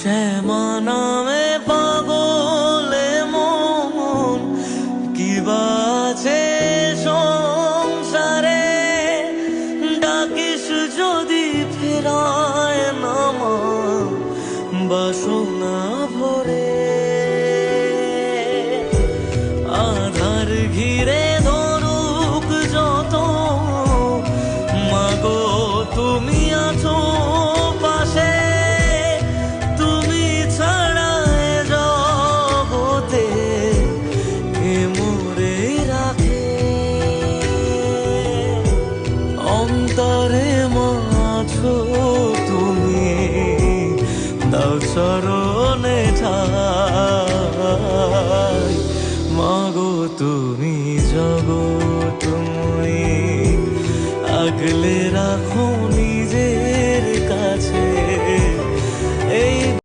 শ্যামা নামে পাগলে মন কি বাছে সংসারে, ডাকিস যদি ফেরায় নামা বাসনা ভরে। আধার ঘিরে ধরুক যত, মাগো তুমি আছো পাশে, তুমি ছাড়া এ জগতে কে মোরে রাখে। অন্তরে মাছো তুমি, দাও চরণে ঠাই, মাগো তুমি জগৎ